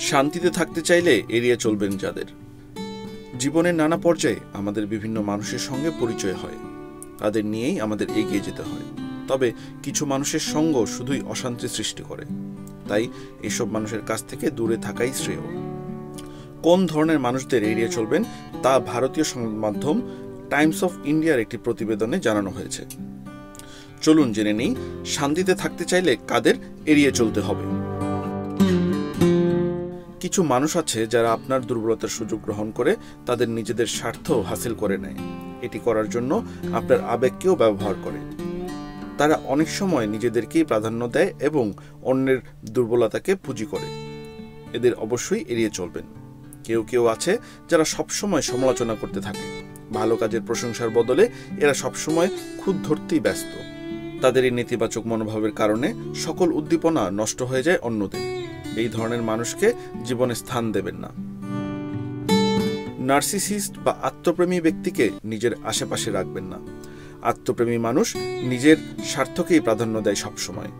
শান্তিতে থাকতে চাইলে এড়িয়ে চলবেন যাদের। জীবনের নানা পর্যায়ে আমাদের বিভিন্ন মানুষের সঙ্গে পরিচয় হয়, তাদের নিয়েই আমাদের এগিয়ে যেতে হয়। তবে কিছু মানুষের সঙ্গ শুধুই অশান্তি সৃষ্টি করে, তাই এসব মানুষের কাছ থেকে দূরে থাকাই শ্রেয়। কোন ধরনের মানুষদের এড়িয়ে চলবেন তা ভারতীয় সংবাদ মাধ্যম টাইমস অফ ইন্ডিয়ার একটি প্রতিবেদনে জানানো হয়েছে। চলুন জেনে নিই শান্তিতে থাকতে চাইলে কাদের এড়িয়ে চলতে হবে। কিছু মানুষ আছে যারা আপনার দুর্বলতার সুযোগ গ্রহণ করে তাদের নিজেদের স্বার্থ হাসিল করে নেয়। এটি করার জন্য আপনার আবেগকেও ব্যবহার করে। তারা অনেক সময় নিজেদেরকেই প্রাধান্য দেয় এবং অন্যের দুর্বলতাকে পুঁজি করে। এদের অবশ্যই এড়িয়ে চলবেন। কেউ কেউ আছে যারা সবসময় সমালোচনা করতে থাকে। ভালো কাজের প্রশংসার বদলে এরা সবসময় খুঁত ধরতেই ব্যস্ত। তাদের এই নেতিবাচক মনোভাবের কারণে সকল উদ্দীপনা নষ্ট হয়ে যায় অন্যদের। এই ধরনের মানুষকে জীবনে স্থান দেবেন না। নার্সিসিস্ট বা আত্মপ্রেমী ব্যক্তিকে নিজের আশেপাশে রাখবেন না। আত্মপ্রেমী মানুষ নিজের স্বার্থকেই প্রাধান্য দেয় সবসময়।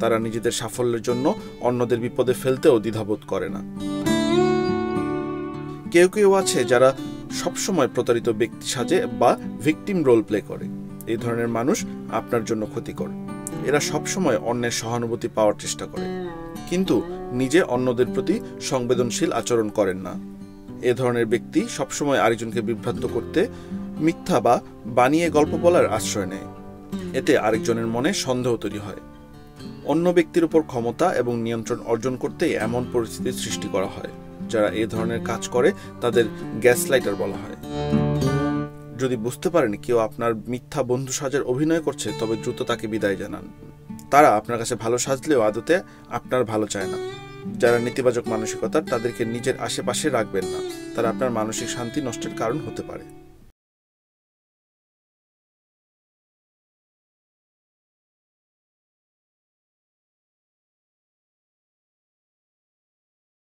তারা নিজেদের সাফল্যের জন্য অন্যদের বিপদে ফেলতেও দ্বিধাবোধ করে না। কেউ কেউ আছে যারা সবসময় প্রতারিত ব্যক্তি সাজে বা ভিকটিম রোল প্লে করে। এই ধরনের মানুষ আপনার জন্য ক্ষতিকর। এরা সবসময় অন্যের সহানুভূতি পাওয়ার চেষ্টা করে, কিন্তু নিজে অন্যদের প্রতি সংবেদনশীল আচরণ করেন না। এ ধরনের ব্যক্তি সবসময় আরেকজনকে বিভ্রান্ত করতে মিথ্যা বা বানিয়ে গল্প বলার আশ্রয় নেয়। এতে আরেকজনের মনে সন্দেহ তৈরি হয়। অন্য ব্যক্তির উপর ক্ষমতা এবং নিয়ন্ত্রণ অর্জন করতে এমন পরিস্থিতির সৃষ্টি করা হয়। যারা এই ধরনের কাজ করে তাদের গ্যাসলাইটার বলা হয়। যদি বুঝতে পারেন কেউ আপনার মিথ্যা বন্ধু সাজার অভিনয় করছে, তবে দ্রুত তাকে বিদায় জানান। তারা আপনার কাছে ভালো সাজলেও আদতে আপনার ভালো চায় না। যারা নেতিবাচক মানসিকতার, তাদেরকে নিজের আশেপাশে রাখবেন না। তারা আপনার মানসিক শান্তি নষ্টের কারণ হতে পারে।